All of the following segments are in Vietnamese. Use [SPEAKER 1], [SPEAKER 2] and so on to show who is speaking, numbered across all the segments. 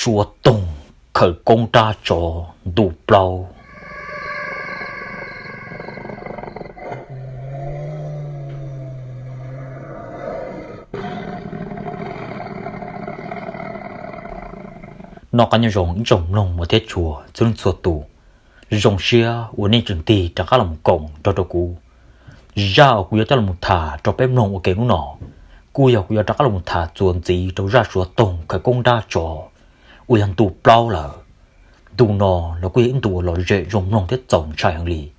[SPEAKER 1] xua tung khởi công ta cho đủ bao nó có những rồng lông một thế chùa cho nên xua tù rồng xia uốn nên trường tì trả các lòng cổng cho cú ra cú cho lòng thả cho bếp nông ở cái lúc nọ cú cho trả các lòng thả chuồn gì cho ra xua tung khởi công ta cho uy hành tù bao là tù nọ là quy ứng tù là dễ rồng nông thế tổng trai hàng lì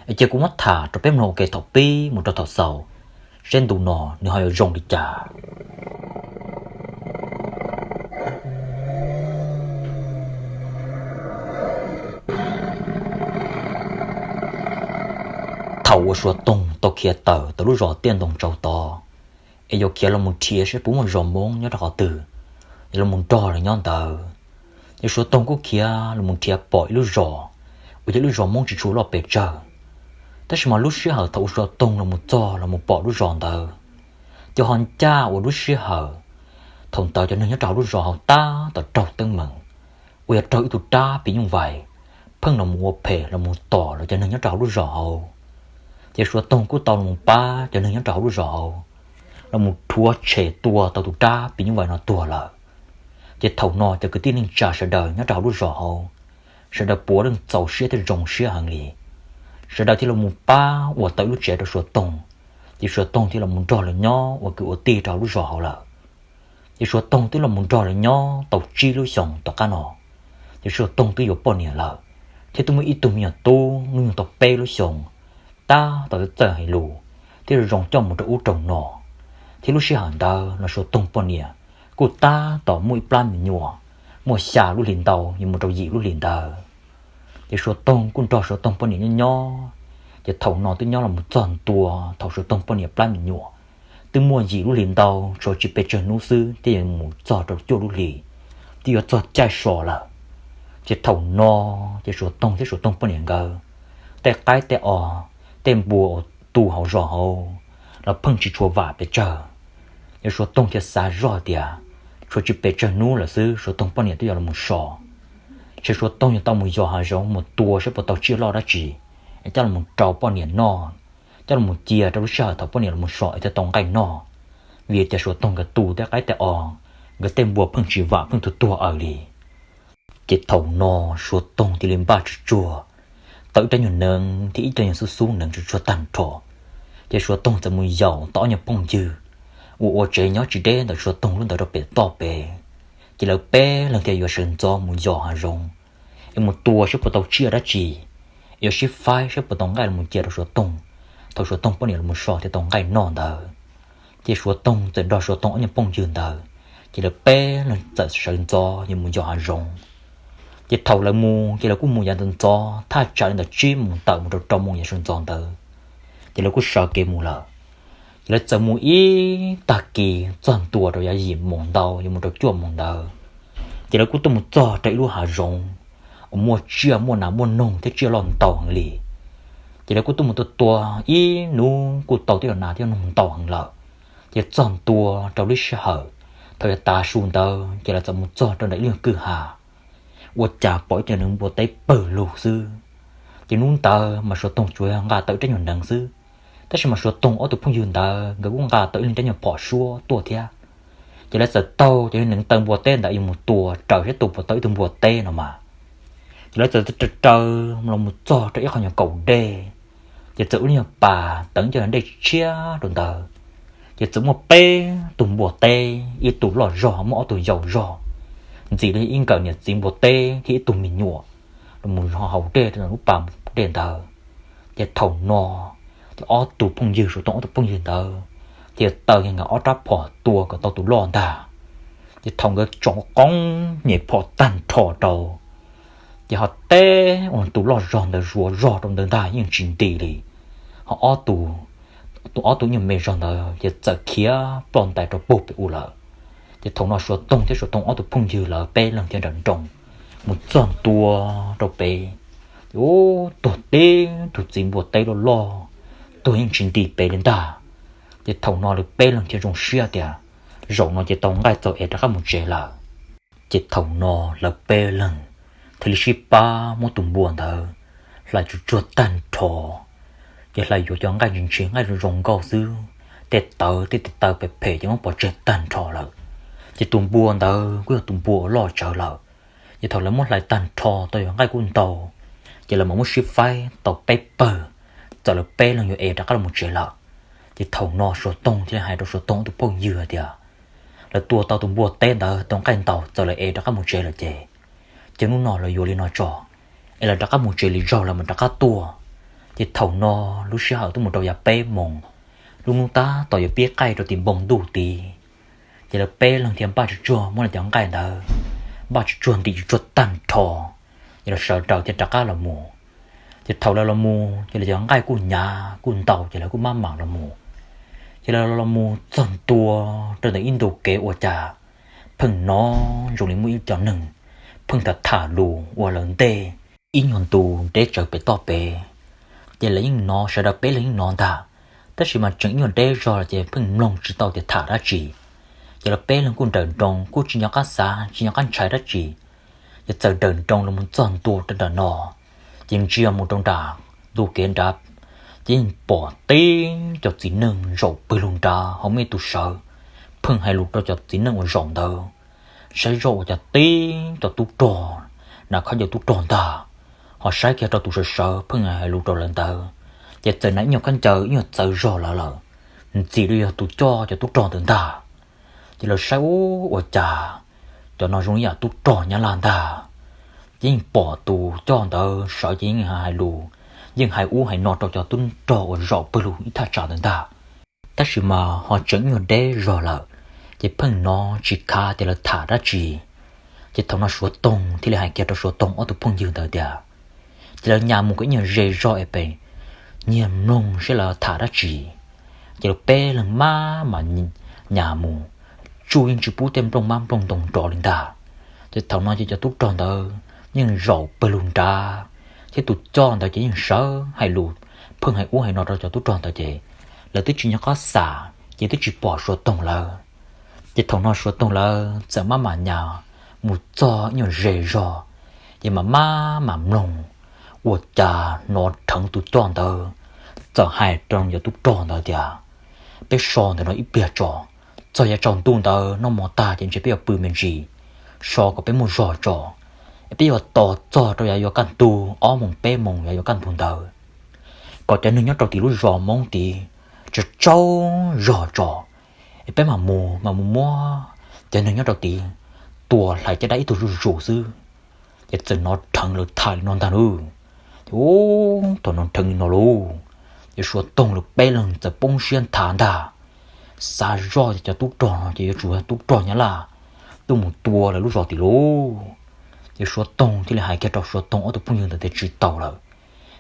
[SPEAKER 1] ấy chỉ cũng mất thả cho bếp nông cái thọ pi một trò thọ sầu trên tù nọ nếu hay rồng đi trả thầu xua tung tàu kia tờ lúc rõ tiền đồng trâu to ấy giờ kia là một chia sẽ bún một rồng mông nhớ họ từ là một trò là nhon tờ ấy xua tung của kia là một chia bội lúc rõ bây giờ lúc rõ mông chỉ chú lo bể chờ tất mà lúc xưa hở thầu xua tung là một trò là một bọ lúc rõ tờ cho hòn cha ở lúc xưa hở thằng tờ cho nên nhớ trâu lúc rõ ta tờ trâu tân mừng bây giờ trâu tụt ta bị như vậy phân là một phê là một tỏ là cho nên nhớ trâu lúc rõ chỉ số tông của tàu một ba cho nên nhớ trâu lúc rõ là một thua trẻ tua tàu tụt ta bị như vậy nó tua là chỉ thầu nọ cho cái tin linh trả sẽ đời nhớ trâu lúc rõ sẽ đời bố đừng giàu xía thì rồng xía hàng lì sẽ đời thì là một ba của tới lúc trẻ được số tông chỉ số tông thì là một trò là nhỏ và cứ ở tì trâu lúc rõ là chỉ số tông tức là một trò là nhỏ tàu chi lúc sống tàu cá nọ chỉ số tông tức là bao nhiêu là thì tôi mới ít tụi mình tu nhưng tàu pe lúc sống ta tao chờ hay lù thì rồi rong trong một chỗ trồng nọ thì lúc xưa hàng ta là số tông bao nhiêu cô ta tao mũi plan mình nhua mua xà lúc liền tàu nhưng một trâu dị lúc liền tàu thì số tông cũng cho số tông bao nhiêu nhỏ thì thầu nọ tới nhỏ là một tròn tua thầu số tông bao nhiêu plan mình nhua từ mua dị lúc liền tàu rồi chỉ bị chơi nô sư thì một trò trâu chỗ lúc liền thì ở trò chạy sò là thì thầu nọ thì số tông bao nhiêu cơแต่cáiแต่tem bùa tu hậu rõ hậu là phân chỉ chùa vả để chờ nếu số tông thì xa rõ tiệt số chỉ để chờ nu là sư số tông bao nhiêu tôi là một sò chỉ số tông như tao một giò hà giống một tua sẽ bắt tao chia lo đã chỉ cho là một trâu bao nhiêu no cho là một chia trâu sợ thằng bao nhiêu là một sò cho tông cái no vìแต่số tông cái tuแต่cái cái tem bùa phân chỉ vả phân thực tua ở đi chỉ thầu no số tông thì lên ba chùa tới trên những nương thì cho những số nương cho tàn trọ để số tôngจะmùi dầu tỏ nhập bông dư ủa chế nhớ chỉ đen là số tông luôn tới đó bể to bể chỉ là bé lần theo sườn cho mùi dầu hà rong em một tua sẽ bắt đầu chia đã chỉ em sẽ phai sẽ bắt đầu ngay là một chia được số tông thầu số tông bao nhiêu là một sọ thì tông ngay non đó chỉ số tôngจะđo số tông ở nhập bông dư đó chỉ là bé lần tại sườn cho như mùi dầu hà rong chỉ thầu là mua chỉ là cũng mua nhà tân cho thay trả là chim một tờ một đầu trong mua nhà sơn tròn tờ chỉ là cũng sợ cái mua là chỉ là chờ mua ít ta kỳ chọn tua rồi gì mỏng đầu như một đầu chuột mỏng đầu chỉ là cũng tôi một trò chạy luôn hà rong mua chia mua nào mua nông thế chia lon tàu hàng lì chỉ là cũng tôi một tua ít nu cũng tàu tiêu nào tiêu nông tàu hàng lợ chỉ chọn tua trong lịch sử hở thời ta xuống tờ chỉ là chờ một trò trong đấy liền cử hà我家保证能不带白露丝，就弄到嘛说东主要俺到这样能丝，但是嘛说东我都碰见到，我讲俺到人这样跑说多天，就来是到就能等不带的用một tua，找些都不到等不带了嘛，就来是这嘛một做这一行像狗đê，就走那bà等cho nó để chia đồn tờ，就走một bé tụm bùa tê，一tụm lò rò mà tụm dầu rò。chỉ là in cờ nhiệt dính bột tê thì tụi mình nhủa rồi muốn họ hậu tê thì nó lúc bằng đèn tờ thì thầu nò thì ó tụ phong dư rồi tổng tụ phong dư tờ thì tờ hiện ngã ó trap bỏ tua của tàu tụ lon ta thì thầu cái chọn con nhẹ bỏ tàn thọ đầu thì họ tê on tụ lon giòn được rùa rò trong đơn ta những chuyện tỷ lì họ ó tụ ó tụ những mê giòn tờ thì giờ kia plon tại trong bột bị u lợ thì thằng nó số tông thế số tông ở tụ phong dư là bé lần theo đợt trồng một tròn tua đầu bé ô tổ tê tụt dính bột tay lo tôi hình chính tỷ bé lên ta thì thằng nó được bé lần theo trồng xia tiệt rồi nó chỉ tông ngay tàu ấy đã có một chế là chết thầu nọ là bê lần thì ship ba mua tụng buồn thở lại chút chuột tan thò giờ lại vô cho ngay những chuyện ngay rồi rong gạo dư tết tờ bể bể cho nó bỏ chết tan thò lại chỉ tụng buồn thở cứ tụng buồn lo chờ lại giờ thầu là muốn lại tan thò tôi ngay quân tàu giờ là muốn ship file tàu paper giờ là bê lần vô đã có là một chuyện lợ chỉ thầu nọ số tông thì là hai đầu số tông tụ bông dừa thì là tua tàu tụng buồn tên đó tông canh tàu giờ là đã có một chuyện là gì chứ nó nọ là vô lên nó trò là đã có một chuyện lý do là mình đã có tua thì thầu nọ lúc sau tôi một đầu nhà bê mông lúc ta tàu nhà biết cây rồi tìm bông đủ tì thì là bê lần thì ba chục chua muốn là chẳng cây đó ba chục chuồn thì chuột tan thò thì là sợ đầu thì đã có là mù thì thầu là mù thì là chẳng cây của nhà của tàu thì là của má mảng là mù thì là mù dần tua trở thành Indo kế của cha phần nó dùng đến mũi cho nừng phần thật thả lù và lớn tê in nhon tù để trở về to bể để lấy nó sẽ đập bể lấy nó ta tất nhiên mà chẳng nhon để rồi là để phần lông chỉ tàu để thả ra chỉ để là bể lên quân đờn đông quân chỉ nhắc cá xa chỉ nhắc ăn trái ra chỉ để chờ đờn đông là muốn dần tua trên đờn nọ chính chia một trong đà đủ kiến đáp chính bỏ tê cho chỉ nâng rộng bơi lùng đà không mấy tụ sợ phần hai lục cho chỉ nâng ở rộng đâu sai rộng cho tê cho tụ tròn nào không cho tụ tròn ta họ sai kia cho tụ sợ phần hai lục tròn lên tờ giờ trời nãy nhiều căn chờ nhiều chờ rò là chỉ đi tụ cho tụ tròn từng ta chỉ là sai ô chà cho nó giống như tụ tròn nhá lan ta chính bỏ tụ cho tờ sợ chính hai lục nhưng hai u hai nọ cho tuân trò rõ bự lù ít trả đến ta tất nhiên mà họ chẳng nhiều đế rõ là chỉ phần nó chỉ khá thì là thả ra chỉ thằng nó số tông thì là hai kia cho số tông ở tụ phong dương tới địa chỉ là nhà một cái nhà rề rõ ấy bên nhà nông sẽ là thả ra chỉ là bé là má mà nhà mù chú yên chỉ bút thêm trong mam trong đồng trò lên ta chỉ thằng nó chỉ cho tút tròn tới nhưng rõ bự lù ta chứ tụt tròn tao chỉ những sợ hay lụt phương hay uống hay nọ cho tụt tròn tao chỉ là tụt chỉ nhớ có xả chỉ tụt chỉ bỏ số tông là chỉ thằng nó số tông là sợ mà nhà một cho nhiều rề rò nhưng mà nồng của cha nó thằng tụt tròn tao giờ hai tròn giờ tụt tròn tao thì bé son thì nó ít bia trò giờ giờ tròn tung tao nó mò ta chỉ biết bự mình gì so có bé một rò trò bây giờ tỏ cho tôi căn tu ở mông bé mông giờ căn thùng đầu có cho nên nhớ trò thì lúc rò mông thì cho trâu rò trò bé mà mua cho nên nhớ trò thì tua lại cho đấy tôi rủ sư để cho nó thằng lực thải non ta nữa ô tôi nó thằng nó luôn để số tông lực bé lầnจะbông xuyên thản ta xa rò cho tút tròn chỉ chủ tút tròn nhá là tôi một tua là lúc rò thì luôn thì số tông thì là hai cái trò số tông ở tụ phong dương để chỉ tàu rồi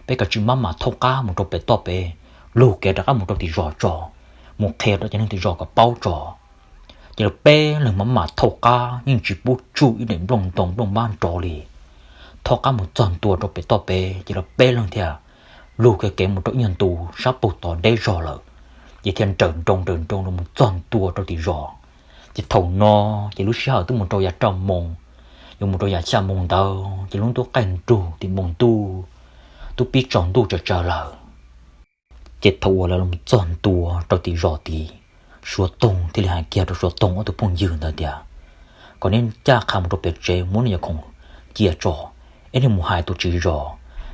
[SPEAKER 1] bây giờ chỉ mà thâu cá một trò bé to bé lù cái đó một trò thì rõ một khe đó cho nên thì rõ cả bao trò thì là bé là mà thâu cá nhưng chỉ bút chú ý đến đồng ban trò li thâu cá một tròn tua trò bé to bé thì là bé lần theo lù cái một trò nhân tù sắp bút to đây rõ rồi thì thiên trần trong là một tròn tua trò thì rõ thì thầu no thì lúc sau tôi một trò nhà trong mông dùng một đôi giày xa mông tao chỉ lúc tôi cảnh trụ thì mông tu tôi biết chọn tu cho trở lại chết thua là một chọn tu cho thì rõ thì số tông thì là hai kia cho số tông ở tôi phong dương đó đi còn nên cha khám một đôi bẹt chế muốn như không chia trò em một hai tôi chỉ rõ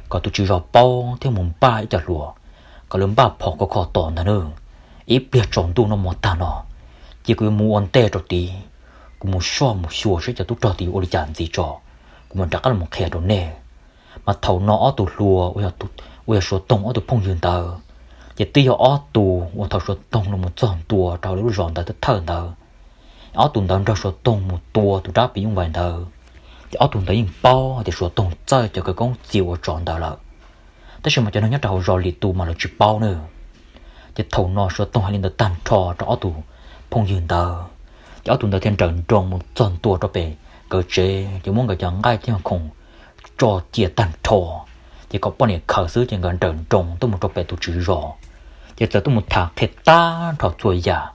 [SPEAKER 1] còn tôi chỉ rõ bao theo mông ba ít lúa còn lớn ba phò có khó tòn nữa ít biết chọn tu nó một ta nó chỉ cứ muốn tê cho tí cũng một số sẽ cho tụt trò thì ôi chẳng gì trò cũng mình chắc là một khe đồ nè mà thầu nó tụt lùa ôi số tông ở tụt phong dương tờ chỉ tuy ở tù ôi thầu số tông là một tròn tua trò lúc giòn tờ tất thở tờ ở tụt tờ số tông một tua tụt đáp bị những vài tờ ở tụt tờ những bao thì số tông chơi cho cái con chiều ở tròn tờ là tất nhiên mà cho nó nhớ trò rò lì tù mà là chụp bao nữa chỉ thầu nó số tông hay lên tờ tan trò ở tù phong dương tờ ở tụi ta thiên trần trong một tròn tua cho bé cơ chế chỉ muốn cái chẳng ai thiên khủng cho chia tàn thò chỉ có bao nhiêu khởi xứ trên gần trần trong tôi một cho bé tôi chỉ rõ chỉ giờ tôi một thằng thiệt ta thọ chuối già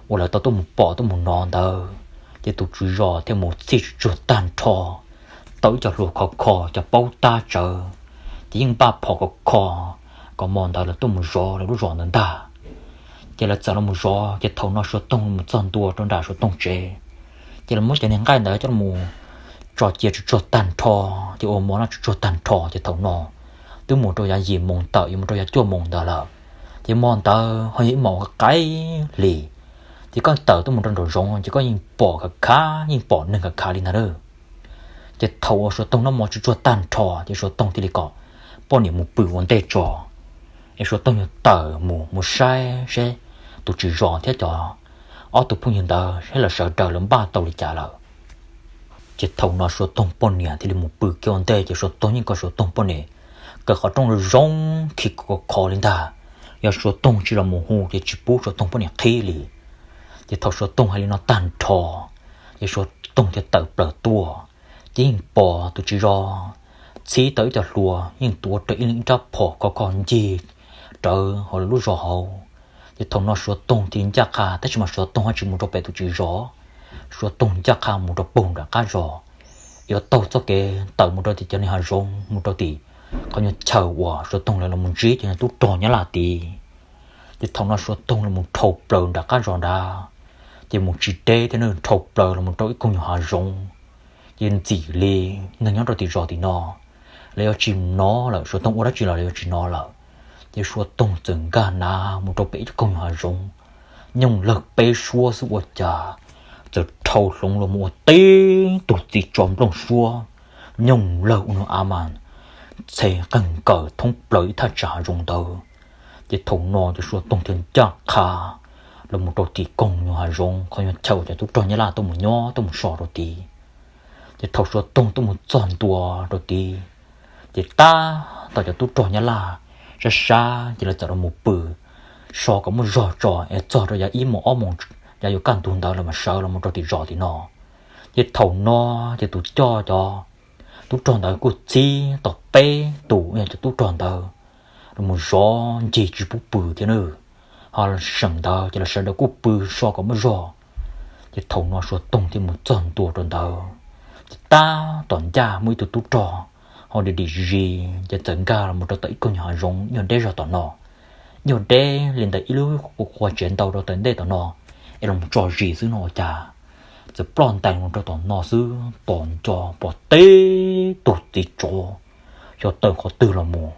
[SPEAKER 1] hoặc là tôi một bỏ tôi một non tờ thì tụi chú rò theo một chiếc chuột tan thò tới cho lùa khó cho bao ta chờ chỉ những ba phò khó có mòn đó là tôi một rò là lúc rò nên ta chỉ là giờ là một rò chỉ thầu nó số tông một chân tua trong đà số tông chế chỉ là muốn cho nên cái đó cho một trò chơi chuột tan thò thì ôm món là chuột tan thò chỉ thầu nó tôi muốn tôi là gì mong tới muốn tôi là chua mong đó là thì mòn tờ hơi mỏ cái lì thì có tờ tôi muốn trong đồ rong chỉ có những bỏ cái cá những bỏ nâng cái cá đi nào đó chỉ thầu số tông nó mò cho tan trò thì số tông thì đi cọ bỏ niệm một bự vấn đề trò cái số tông như tờ một sai sẽ tụi chỉ rò thế trò ở tụi phụ nhân tờ sẽ là sợ trời lớn ba tàu đi trả lời chỉ thầu nó số tông bỏ niệm thì đi một bự cái vấn đề chỉ số tông những cái số tông bỏ niệm cái họ trong đồ rong khi có khó lên ta giờ số tông chỉ là một hồ thì chỉ bố số tông bỏ niệm khí lì thì thầu số tông hay là nó tan trò thì số tông thì tự bờ tua chỉ bỏ tụi chỉ do xí tới cho lùa nhưng tua tới những chấp bỏ có còn gì trời họ lúc rõ hậu thì thầu nó số tông thì chắc hà tất mà số tông hay chỉ một đôi bè tụi chỉ rõ số tông chắc hà một đôi bông đã cá rõ giờ tàu cho cái tàu một đôi thì cho nên hà rong một đôi thì coi như chờ quả số tông là một trí cho nên tụi trò nhá là thì thầu nó số tông là một thầu bờ đã cá rõ đã thì một chỉ tê thế nên thầu bờ là một đôi công nhà hà rong yên chỉ lì nên nhớ rồi thì rõ thì nó lấy chim nó là số tông ở đó chỉ là lấy chim nó là thì số tông từng gan na một đôi bể công nhà rong nhưng lực bể xua sự vật trả giờ thầu lông là một tê tụt gì tròn lông xua nhưng lực nó aman sẽ cần cờ thông lợi thà trả rong đầu thì thùng nó thì số tông thiên chắc khá là một đôi thì công nhà rong coi như chầu cho tôi cho nhớ là tôi một nhỏ tôi một sọ đôi thì thầu số tông tôi một tròn tua đôi thì ta tao cho tôi cho nhớ là ra xa chỉ là cho một bự sọ có một giò trò em cho rồi giờ im một mong giờ yêu căn tuần đó là mà sợ là một đôi thì giò thì nó thầu nó thì tôi cho tôi tròn đó của chi tao pe tủ em cho tôi tròn đó một gió chỉ bự bự thế nữa họ là sẵn đó chỉ là sẵn đó của bự so có một gió thầu nó số tông thì một tròn tua tròn đó ta toàn gia mới tụt trò họ đi gì cho整个là một đôi tay con nhỏ rong nhon đế rồi toàn nó nhon đế liền tại ilu cuộc qua chiến đấu rồi tới đây toàn nó em làm trò gì xứ nó chảจะปล้อนแต่งมันจะตอนนอซื้อตอนจอปอเต้ตุติจอcho tờ khó từ là mù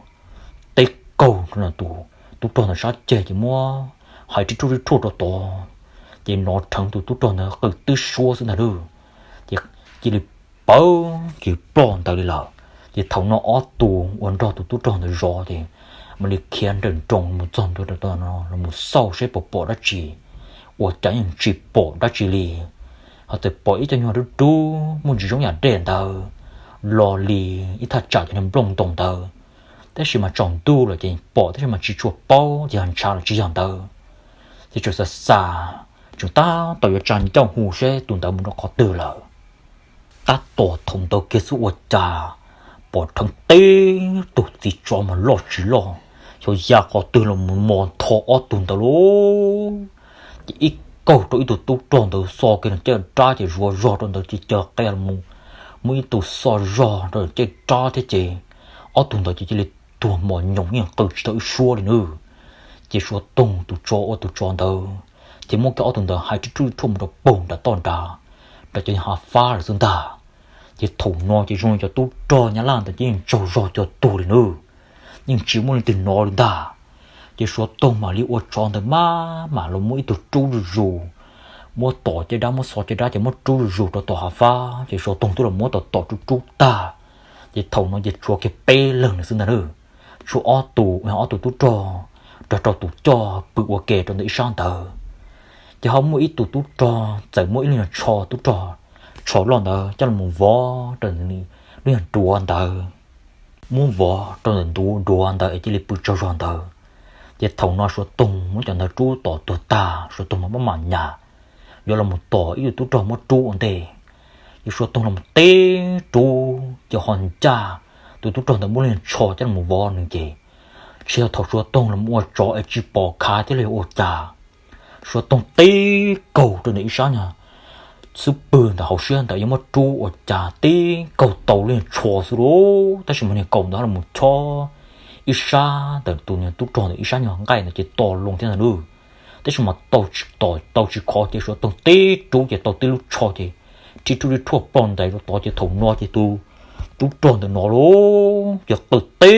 [SPEAKER 1] tê cầu là tụ tròn là sát chơi chỉ mua hai chỉ chui chui to chỉ nó thằng tụ tròn là cứ tư xua xin là được chỉ là bao chỉ plon tới đi là chỉ thằng nó ót tù uốn ra tụ tròn là rõ thì mà đi khiến đừng tròn một tròn tụ tròn nó là một sau sẽ bỏ đã chỉ uốn chẳng những chỉ bỏ đã chỉ li họ tự bỏ ít cho nhau được tu muốn chỉ giống nhà đèn tao lò lì ít thật trả cho nên bông tổng tao thế mà tròn tu là chỉ bỏ thế mà chỉ chuột bao thì hành sao là chỉ dàn tao thì chúng ta xa chúng ta tự tràn trong hồ sẽ tụi tao muốn nó khó từ lợi ta tổ thông tao kết束我家bỏ thằng tê tụi gì cho mà lo chỉ lo cho gia khó từ là một mòn thọ tụi tao luôn ít câu tụi tụi tròn tao so cái nó chơi ra thì rùa tròn tao chỉ chờ cái là mỗi tụi so rò rồi chơi ra thế chị ở tụi tao chỉ là tụi mòn nhung như từ tới xua đi nữa chỉ xua tung tụi tròn tao thì mỗi cái ở tụi tao hai chú chui thùng đó bồn đã toàn đà đã chơi hà pha rồi chúng ta chỉ thùng nó chỉ dùng cho tụi tròn nhá lan tao chỉ trâu rò cho tụi đi nữa nhưng chỉ muốn từ nó đến ta chỉ xua tung mà li ở tròn tao mà là mỗi tụi chui rù mua tỏ chơi đá mua sò chơi đá chỉ mua chui rù cho tỏ hà pha chỉ xua tung tôi là mua tỏ chui ta chỉ thùng nó chỉ xua cái pe lần nữa xin ta nữa xua ở tụi tụi tụi cho bự quá kề trong đấy sang tờ chỉ không mỗi tụi cho chạy mỗi lần cho tụi cho lon tờ cho là một vó trong này đùa tờ muốn vó trong đùa tờ chỉ là bự cho lon tờ chỉ thầu nó số tung muốn cho nó chú tỏ tụi ta số tung mà bắt màn nhà do là một tỏ ít tụi cho một chú ổn đề chỉ số tung là một tê chú chỉ hoàn cha tụi cho tờ muốn lên cho là một vó nữa chị sau thầu số tung là mua cho ở chỉ bỏ khá thế này ô cha số tung tê cầu từ đấy sao nhỉ super ta hậu xuyên ta giống một chú ở trà tí cầu tàu lên chùa xuống đó ta chỉ muốn cầu đó là một cho ít xa từ tụi nhà tụi tròn thì ít xa nhỏ ngay là chỉ to luôn thế nào nữa thế nhưng mà tàu chỉ khó chỉ số tàu tí chú chỉ tàu tí lúc cho chỉ chú đi thua bòn đây rồi tàu chỉ thầu no chỉ tụi tròn thì nó luôn chỉ từ tí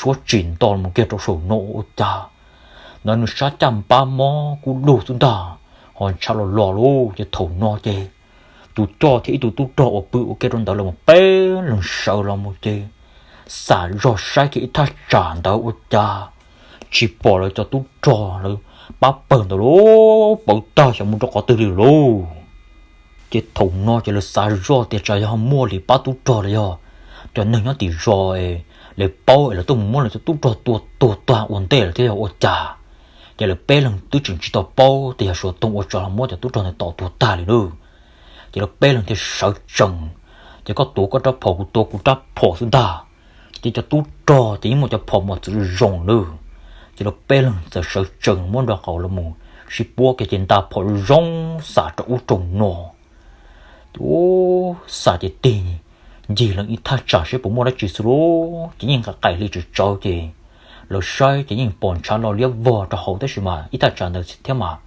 [SPEAKER 1] số chỉnh tàu một cái trong sổ nổ cha nó nó sát chăm ba mò cũng đủ xuống ta họ sao lo luôn chỉ thầu no chỉ tụi cho thì tụi trò ở bự cái trong đó là một bé lần sau là một chỉ xả rõ sai cái ta tràn đó ở cha chỉ bỏ lại cho tụi trò rồi bắp bẩn đó lố bẩn ta chẳng muốn cho có từ điều lố chỉ thùng nó chỉ là xả rõ thì trời họ mua thì bắt tụi trò đấy cho nên nó thì rồi để bao là tụi mua là cho tụi trò tua toàn ổn tệ là thế ở cha chỉ là bé lần tụi chuyện chỉ tao bao thì số tụi ở trò là mua cho tụi trò này tao tua ta liền nữa chỉ là bé lần thì sợ chồng chỉ có tụi có đáp phổ tụi cũng đáp phổ xuống ta chỉ cho tụi trò thì một cho phổ một chữ rồng nữa chỉ là bé lần giờ sợ chồng muốn đọc hậu là mù chỉ bua cái chuyện ta phổ rồng xả cho u trồng nọ ô xả chỉ tiền gì là ít thà trả sẽ bố mua đã chỉ số chỉ những cái cải lý chỉ cho chị rồi sai chỉ những bọn cha lo liếc vò cho hậu tới mà ít thà trả được thế mà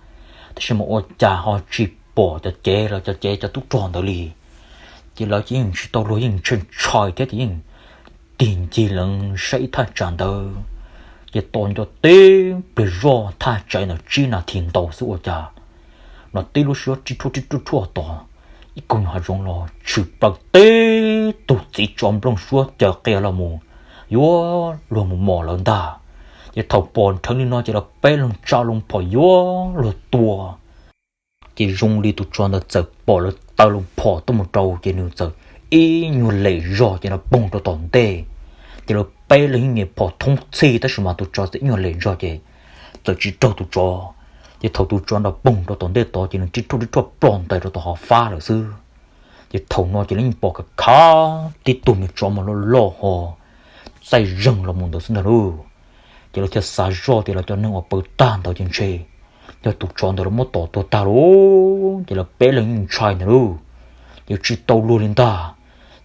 [SPEAKER 1] thế mà ô cha họ chỉ bỏ cho chế là cho chế cho tút tròn đó li chỉ là chỉ những tàu lúa những chân trời thế thì những tiền chỉ lần sẽ thà tràn đó chỉ tồn cho tê bị rõ thà chạy nó chỉ là tiền tàu sự ô cha nó tê lúc xưa chỉ thua to ít con họ rong lo chụp bạc tê tụt chỉ chọn trong suốt chờ kia là mù yo luôn một mỏ lớn ta chỉ thầu bòn thằng đi nói chỉ là bé luôn trao luôn bỏ yo rồi tua chỉ dùng đi tụt chọn được giờ bỏ了tao luôn bỏ tôi một trâu chỉ nửa giờ y nhiều lệ rõ chỉ là bông cho tổn tê chỉ là bé lên nghề bỏ thông xì tới mà tụt cho sẽ nhiều lệ rõ chỉ giờ chỉ trâu tụt cho chỉ thầu tụt chọn là bông cho tổn tê to chỉ là chỉ cho bòn tay rồi họ pha rồi sư chỉ thầu nó chỉ là những bỏ cái cá tí tụi mình cho mà nó lo họ say rừng là một đồ sinh đâu chỉ là cho xả rõ thì là cho nên họ bớt tan tao trên xe cho tụt chọn đó là một tổ ta luôn chỉ là bé lên những trai nữa luôn chỉ chỉ tàu luôn lên ta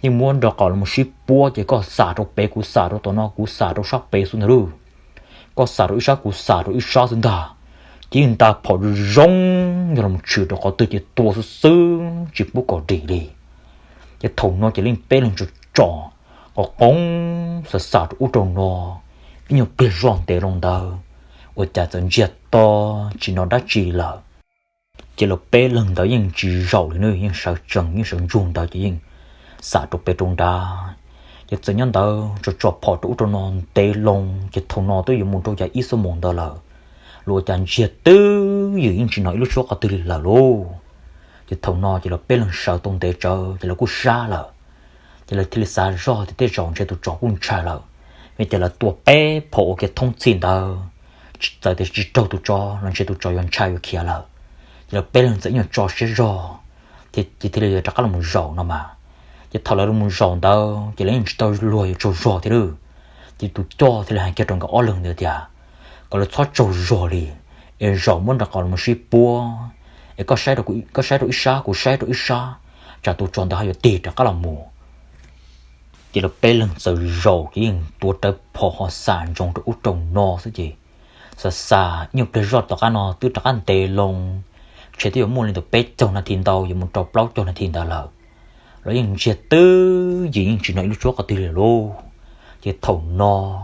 [SPEAKER 1] nhưng muốn đọc là một ship bua chỉ có xả đâu bé cũng xả đâu tao nó cũng xả đâu sắc bé xuống nữa luôn có xả đâu ít sắc cũng xả đâu ít sắc xuống ta chỉ người ta bỏ rong như là một chuyện đó có từ chỉ tua sương chỉ bút có đi cái thùng nó chỉ lên bé lên trò có ống xả u tròn nó nhiều bé rong để rong đầu ở nhà dân giật to chỉ nó đã chỉ là bé lần đó những chỉ rau nữa những sợ trần những sợ ruộng đó chỉ những xả trục bé trồng đá chỉ dân nhân đó cho bỏ đủ cho nó tê lông chỉ thùng nó tôi dùng một trâu dài ít số mòn đó là lúa chăn giật tư những chỉ nói lúc số có từ là lô chỉ thùng nó chỉ là bé lần sợ tông tê chờ chỉ là cú xa là chỉ là thì xa rõ thì tê rộng chỉ tụi chó cũng chạy là vì chỉ là tua bé bỏ cái thông tin đó tại để chỉ trâu tụi cho lần chỉ tụi cho yon chai kia là giờ bé lần sẽ nhờ cho sẽ rõ thì là chắc là một rõ nó mà chỉ thảo là một rõ đâu chỉ lấy tao lùi cho rõ thì được chỉ tụi cho thì là hàng kia trong cái ó lần nữa thì còn là thoát cho rõ đi rõ muốn đặt còn một ship bua có sai được ít xa của sai được ít xa trả tụi cho đã hay tiền chắc là mù chỉ là bé lần sẽ rõ cái tụi tới bỏ họ sản trong cái út trồng no thế gì xa nhiều cái rót tao nó từ tao ăn tê lông chỉ tiêu mua lên được bé trồng là thiên tàu dùng một trâu plau trồng là thiên tàu lợ rồi những chỉ tư gì chỉ nói lúc trước có từ lô chỉ thầu no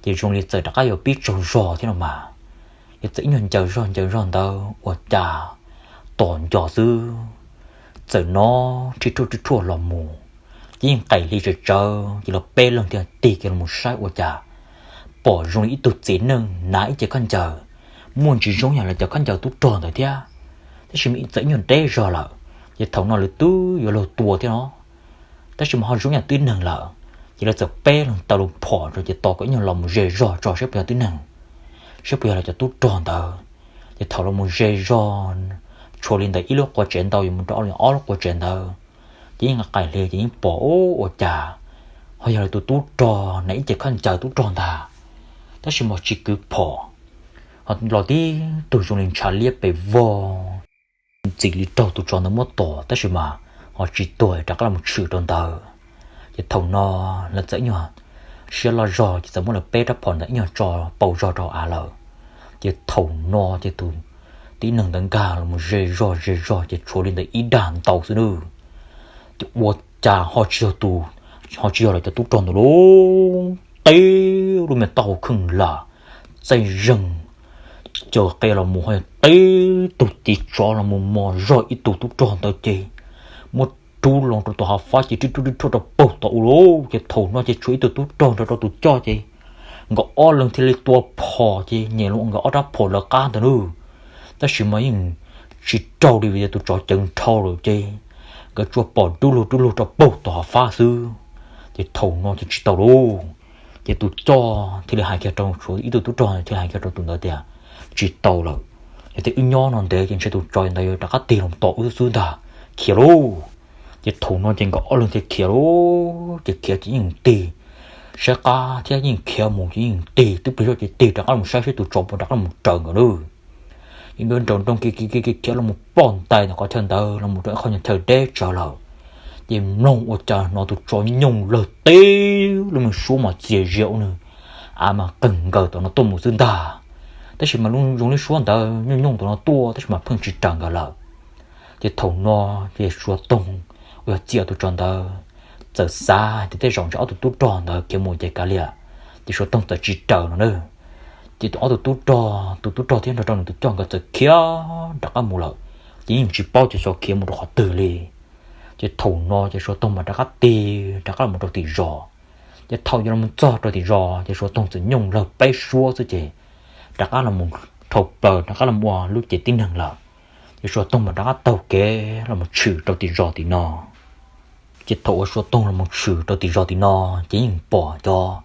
[SPEAKER 1] chỉ dùng lịch sử tao có biết trâu rò thế nào mà chỉ tự nhiên chờ rò đâu ở trà tòn trò dư giờ nó chỉ chua lòng mù chỉ những cày ly chờ chỉ là bé lần thì tì cái một sai ở trà bỏ rồi ít tụt chế nâng nãy chỉ con chờ muốn chỉ giống như là cho con chờ tụt tròn rồi thế chỉ mình sẽ nhận đây rồi là chỉ thấu nó là tu rồi là tua thế nó ta chỉ mà họ giống như tụi nâng là chỉ là giờ bé là tao lục bỏ rồi chỉ to có nhiều lòng rề rồi cho xếp bây giờ tụi nâng xếp bây giờ là cho tụt tròn tao chỉ thấu là một rề rồi cho lên tại ít lúc qua chuyện tao dùng một đó là ó lúc qua chuyện tao chỉ là cài lê chỉ bỏ ở trà bây giờ là tụt tròn nãy chỉ con chờ tụt tròn ta đó là một chỉ cứ bỏ họ lo đi tụi chúng mình trả liệp về vò chỉ lý trâu tụ tròn nó mất tổ tất nhiên mà họ chỉ tuổi đã là một sự đồn tờ thì thầu nó là dễ nhở xe lo rò chỉ giống là bé đắp phòn dễ nhở trò bầu rò à lờ thì thầu nó thì tụ tí nâng đằng cả là một rê rò thì trôi lên tới ý đàn tàu xưa nữa thì ủa cha họ chiều là cho tụ tròn rồi tê rồi mẹ tàu khừng là dây rừng chờ cây là một hai tê tụt tí cho là một mò rồi ít tụt tròn tới chị một chú lòng tụt họ phá chỉ chú đó bầu tàu lố cái thầu nó chỉ chuối tụt tròn rồi tụt cho chị ngõ o lần thì lấy tua phò chị nhẹ luôn ngõ đó phò là cá thôi nữa ta chỉ mấy chỉ trâu đi về tụt trò chân thâu rồi chị cái chua bỏ chú lô cho bầu tàu phá sư thì thầu nó chỉ tàu lố thì tụt cho thì là hai cái trong số ít tụt tròn thì hai cái trong tụt đó thì chỉ tàu là thì nhỏ non để trên tụt tròn này đã có tiền tàu ư xuống ta kia lô thì thầu nó trên gõ lên thì kia lô thì kia chỉ những tỷ sẽ có thì những kia một chỉ những tỷ tức bây giờ chỉ tỷ đã có một sai tụt tròn đã có một trận rồi nữa những bên trong kia là một bàn tay nó có chân tờ là một cái không nhận thời đế trở lại thì nông ở cha nó tụt tròn nhung lợt tê là mình số mà dễ rượu nữa mà cần gờ tụi nó tôm một dương taแต่ฉันมาลงในช่วงแต่ยุ่งตัวตัวแต่ฉันมาเพิ่งจิตจังกันแล้วจะถงนอจะชัวตรงว่าเจียวตัวจอนเตอจะซาจะได้รองจะเอาตัวจอนเตอเกี่ยวมวยใจกันเลยจะชัวตรงแต่จิตเตอร์นั่นเองจะเอาตัวจอที่เราจอนตัวจอนก็จะเขี้ยวดักเอาหมดแล้วยิ่งจิเป้าจะชัวเขี้ยวหมดขอตื่นเลยจะถงนอจะชัวตรงมาดักตีดักเอาหมดตัวตีรอจะเท่าจะมันจอตัวตีรอจะชัวตรงจะยุ่งเราไปชัวซะเจđã có là một thầu bờ đã có là một lúc chỉ tin rằng là thì số tông mà đã có tàu kế là một sự đầu tiên rồi thì nó chỉ thầu số tông là một sự đầu tiên rồi thì nó chỉ những bỏ cho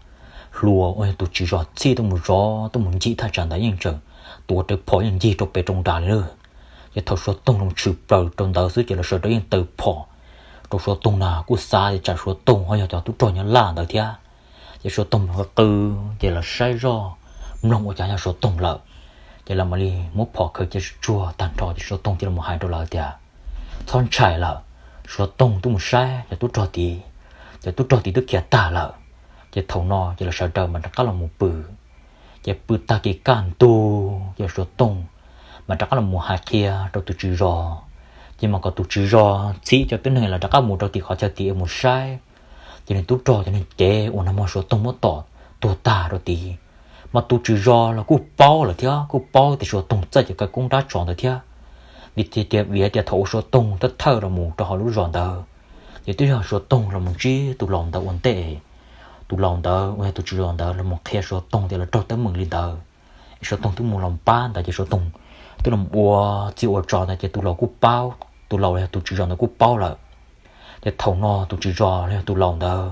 [SPEAKER 1] lúa ôi tụi chỉ rồi chỉ tụi một gió tụi muốn chỉ thay chẳng thấy những trường tụi được bỏ những gì trong bề trong đà nữa chỉ thầu số tông là một sự bờ trong đó chỉ là sự đó những từ bỏ trong số tông nào cũng sai thì trả số tông hay là cho tụi trò nhớ là đời thia chỉ số tông là từ chỉ là sai rồi nông ở nhà số tông lợ chỉ là mà đi muốn bỏ khởi chỉ chua tàn trò chỉ số tông chỉ là một $2 tiền thon chạy lợ số tông tôi một sai chỉ tôi trò tí tôi kia tả lợ chỉ thầu nọ chỉ là sợ đời mà đã là một chỉ bự ta cái can tu chỉ số tông mà đã là một hạt kia đâu tôi chỉ rò nhưng mà có tôi chỉ rò chỉ cho tới này là đã có một đầu tí khó cho tí một sai cho nên tôi trò cho nên chế ôn nằm số tông mất tỏ tôi tả đầu tí mà tụ chỉ do là cú bao là thế cú bao thì số tông chạy cái cũng đã chọn được thế vì thế việc để thấu số tông tất thơ là một cho họ lúc chọn đó thì tôi số tông là một chi tụ lòng đó ổn tệ tụ lòng đó hay tụ chỉ lòng đó là một khe số tông thì là cho tới mừng lên đó số tông tôi một lòng ban tại số tông tôi làm bùa chỉ ở chọn tại tụ lòng cú bao tụ lòng là tụ chỉ chọn là cú bao là để thấu nó tụ chỉ do là tụ lòng đó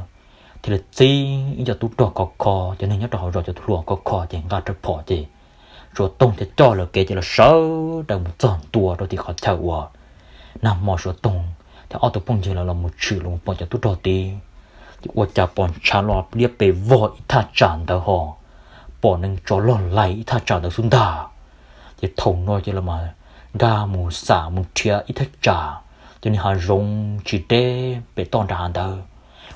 [SPEAKER 1] thì là gì giờ tụt trò cò cho nên nhớ trò rồi cho tụt lùa cò thì ngã trật phỏ thì rồi tông thì cho là cái chỉ là sớ đang một tròn tua rồi thì khó chịu quá nằm mò rồi tông thì ở tụt phong chỉ là một chữ là một bọn cho tụt trò thì qua cha bọn cha lo liếc về vội thà chán đó họ bọn nên cho lo lại thà chán đó xuống đà thì thùng nói chỉ là mà ga mù xả mù chia ít thà chả cho nên họ rong chỉ để bị tòn đàn đó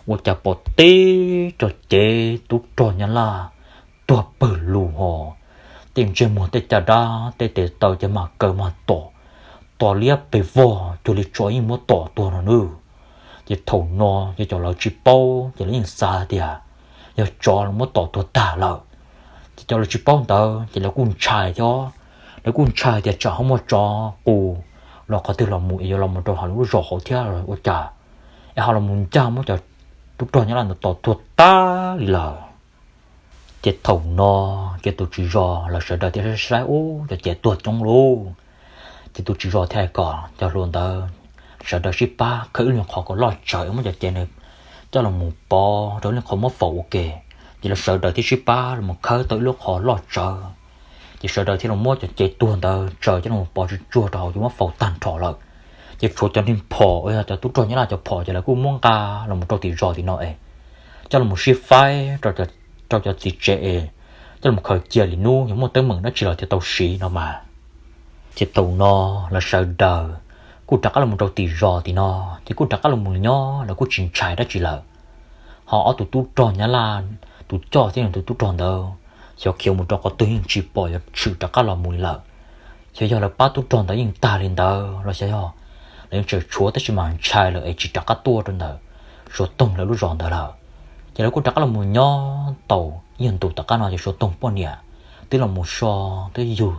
[SPEAKER 1] 我家把地做这都做人啦，多不如哦。定这么的家da，得到这么个么多，多了被我就来做一么多了呢。这头脑就叫老去包，就来啥的啊，要做了么多大了，就叫老去包的，就来滚柴的，来滚柴的做好么做哦，เราก็ตื่นเราหมู่เอเราหมู่ตัวหันรู้รอเขาเที่ยวเลยว่าจ่าไอ้เราหมู่จ้ามันจะtụt trò nhá là nó tọt tuột ta là chết thầu no chết tụt chỉ rò là sợ đời thì sẽ sai ô cho chết tuột trong lô chết tụt chỉ rò thay cỏ cho luôn ta sợ đời ship ba khởi liền họ có lo trời mới cho chết này cho là một bò rồi là không mất phụ kề chỉ là sợ đời thì ship ba là một khởi tới lúc họ lo trời chỉ sợ đời thì là mua cho chết tuột ta trời cho nó một bò chua đầu chứ mất phụ tan trò lại chỉ số cho nên phò ấy cho tụt trò như là cho phò cho là cũng mong ca là một trò thì rò thì nó ấy cho là một ship file cho gì chế cho là một khởi chia liền nu những một tấm mừng nó chỉ là cho tàu xí nó mà chỉ tàu nó là sợ đời cú trắc là một trâu tì rò thì nó thì cú trắc là một nhỏ là cú chín trái đó chỉ là họ tụt tụt tròn nhá là tụt cho thế là tụt tròn đâu cho kiểu một trâu có tôi hình chỉ bỏ là chữ trắc là mùi lợ cho là ba tụt tròn đó hình ta lên đâu là cho nên trời chúa tới chỉ mà trái là chỉ trắc cái tua trên đó số tông là lúc tròn đó là chỉ là cú trắc là một nhỏ tàu nhưng tụt trắc nó chỉ số tông bao nhiêu tức là một so tới dù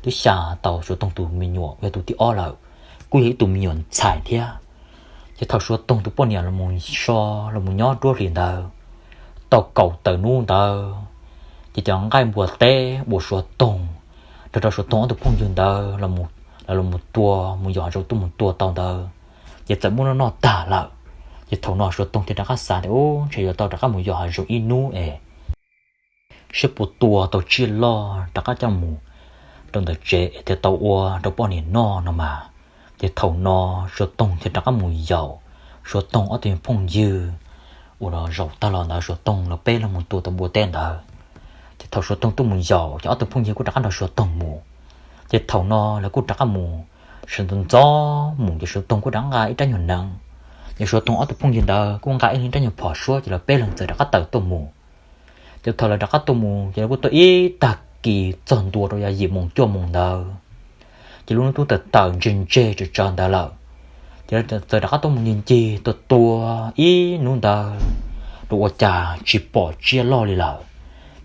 [SPEAKER 1] tới xả tàu số tông tụt mình nhọ về tụt tí o là cú ấy tụt mình nhọn xài thế chỉ thao số tông tụt bao nhiêu là một so là một nhỏ đua liền đâu tàu cầu tàu nuông đâu chỉ chẳng cái bùa té bùa số tông rồi số tông tụt phong dương đâu là một tua một giỏ rồi tụt một tua tàu đâu chỉ chẳng muốn nó tả lại chỉ thầu nó số tông thì đã cắt xả thì ô chỉ là tàu đã cắt một giỏ rồi inu sẽ bộ tua tàu chia lo đã cắt trong mù trong đời trẻ thì tàu ua đâu bao nhiêu nó mà thì thầu nó số tông thì đã cắt mùi dầu số tông ở tiền phong dư ủa nó dầu ta là số tông là bé là một tua tàu bùa tên đó thì thầu số tông tôi mùi dầu cho ở tiền phong dư cũng đã cắt được số tông mù thì thầu nó là cũng đã cắt mù sơn tông gió mù thì số tông cũng đáng ngại trái nhuận nặng thì số tông ở tiền phong dư đó cũng ngại nên trái nhuận bỏ xuống chỉ là bé lần giờ đã cắt tàu tông mù thì thầu là đã cắt tông mù thì là cũng tôi ít đặc kỳ chọn tua rồi dịp mùng cho mùng đầu chỉ luôn tôi tự tạo trình chế cho chọn đã lợ chỉ là giờ đã cắt tông mùng nhìn chi tôi tua ít nung đầu đồ trà chỉ bỏ chia lo đi lợ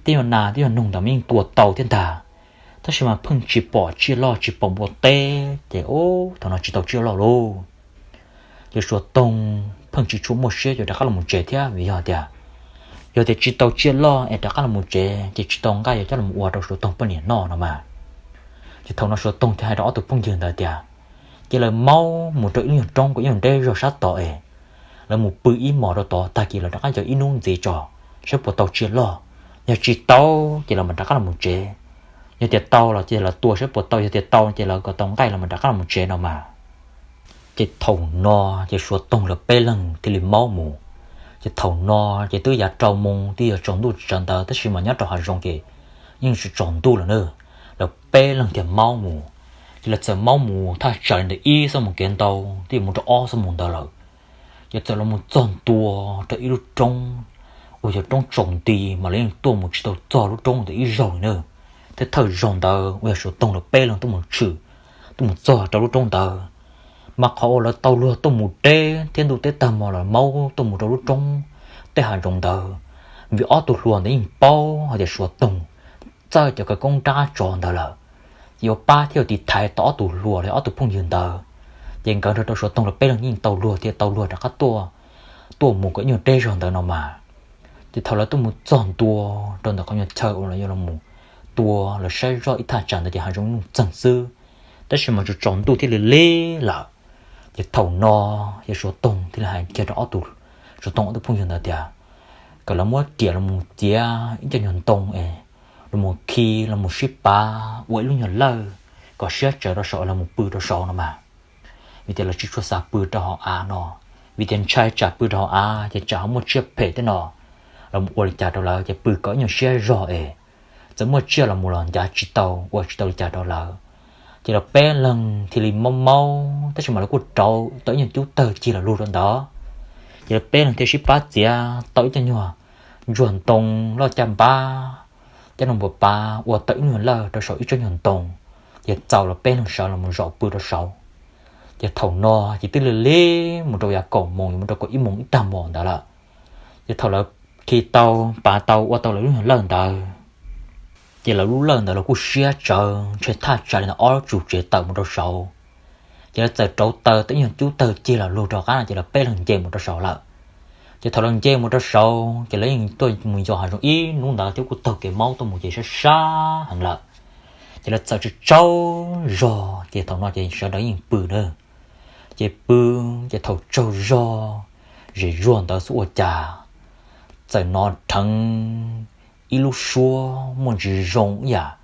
[SPEAKER 1] tí mà nung đầu mình tua tàu thiên thà ta chỉ mà phun chỉ bỏ chia lo chỉ bỏ bộ tê thì ô thằng nó chỉ tàu chia lo luôn thì số tông phun chỉ chú một xe rồi đã cắt là một chế thế vì sao thế giờ thì chỉ tàu chia lo đã cắt là một chế thì chỉ tàu cái cho là một đầu số tông bao nhiêu nó mà chỉ thằng nó số tông thì hai đó tụi phong dường đời thế chỉ là mau một chỗ những trong của những đây rồi sát tỏ là một bự ý mỏ đó tỏ ta chỉ là đã cắt cho ít nung gì trò sẽ bộ tàu chia lo giờ chỉ tàu chỉ là mình đã cắt là một chế như tiệt tàu là chỉ là tua sẽ bộ tàu như tiệt tàu chỉ là có tông cái là mình đã cắt là một chế nào mà chỉ thầu no chỉ số tông là bê lần thì là máu mù chỉ thầu no chỉ tới giờ trâu mông thì giờ trồng đu trồng tờ tất nhiên mà nhớ trồng hạt rong kì nhưng sự trồng đu là nữa là bê lần thì máu mù chỉ là giờ máu mù thay trở nên y sao một kiện tàu thì một chỗ o sao một tờ rồi chỉ giờ là một trồng tua để lúc trồng ôi giờ trồng tì mà lên tua một chiếc tàu cho lúc trồng thì y rồi nữa thế thời rong tờ ôi số tông là bê lần tôi một chữ tôi một cho tàu lúc trồng tờ mà họ là tàu lừa tôi một tê thiên đồ tê tầm mà là mau tôi một đầu trong tê hàng rồng tờ vì ở tôi luôn đấy bao hay để số tùng chơi cho cái con tra tròn tờ là nhiều ba theo thì thái tỏ tôi lùa để ở tôi phong dừng tờ nhưng cái đó số tùng là bây giờ nhìn tàu lùa thì tàu lùa đã cắt tua một cái nhiều tê tròn tờ nào mà thì thầu là tôi một tròn tua tròn tờ có nhiều chơi là như là một tua là sai rõ ít thà chẳng thì hàng rồng chẳng sư tất nhiên mà tròn tua thì là lê là cái thầu no cái số tông thì là hai cái đó tụ số tông ở phong dường là tiệt cái là một tiệt là một tiệt ít cho nhận tông là một khi là một ship ba vậy luôn nhận lơ có ship chờ đó sợ là một bự đó sợ nó mà vì thế là chỉ số sa bự đó họ nó vì thế trai trả bự đó họ thì trả một ship phe thế nó là một quầy trả đó là cái bự có nhiều ship rồi giống một chia là một lần trả chỉ tàu quầy chỉ tàu trả đó là chỉ là bé lần thì liền mau tất nhiên mà nó có trâu tới những chú tờ chỉ là luôn đó chỉ là bé lần thì ship bát gì tới cho nhau chuẩn tông lo chăm ba cho nó một ba và tới nhiều là cho sợ ít cho nhuận tông chỉ giàu là bé lần sau là một rau bự đó sau chỉ thầu no chỉ tức là lê một đầu cổ mồm một đầu có ít mồm ít tầm mồm đó là chỉ thầu là khi tàu ba tàu qua tàu là lúc lần đó chỉ là lúc lần đó là cô xia chờ chơi thắt trả là ở chủ chế tàu một đầu sầu chỉ là giờ trâu tờ tới những chú tờ chỉ là lô trò cá là chỉ là bé lần chơi một đầu sầu là chỉ thằng lần chơi một đầu sầu chỉ lấy tôi mình cho hàng trong ý nung đá thiếu của tàu cái máu tôi một chỉ sẽ xa hàng là chỉ là giờ chỉ trâu rò chỉ thằng nó chỉ sẽ đánh những bự nữa chỉ bự chỉ thằng trâu rò rồi ruộng đó xuống trà giờ nó thằng ilu xua muốn chỉ rong ya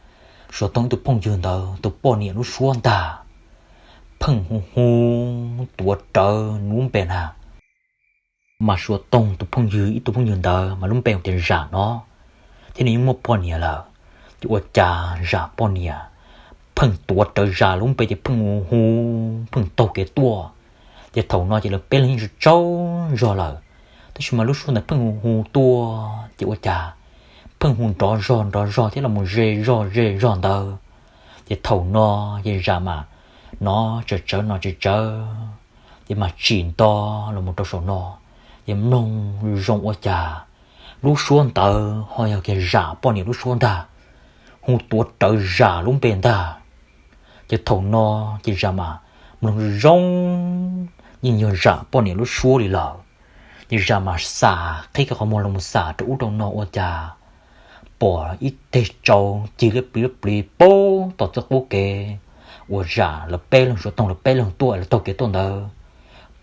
[SPEAKER 1] số tông tụ phong dương đó tụ bỏ niệm lu xua ta phăng hu hu tụ trời núm bền hà mà số tông tụ phong dương đó mà núm bền tiền giả nó thế nên một bỏ niệm là tụ trà giả bỏ niệm phừng tua trời ra luôn bây giờ phừng hù phừng tàu cái tua giờ thầu nó chỉ là bên lên trâu rồi là thế mà lúc xuống là phừng hù tua chỉ qua trà phừng hù rõ thế là một rê đó giờ thầu nó giờ ra mà nó chờ nó chờ giờ mà chìm to là một trâu sầu nó giờ nông rong qua trà lúc xuống tờ hỏi cái giả bao nhiêu lúc xuống ta hù tua trời ra luôn bên ta giờ thầu nó chỉ ra mà mình rong nhưng nhờ ra bao nhiêu lúc xua đi lờ giờ ra mà xả thấy cái con mồi là một xả trụ trong nó ở cha bỏ ít tê trâu chỉ là bị bố tọt ra bố kề ở ra là bê lần số tông là bê lần tuổi là tao cái tuần đó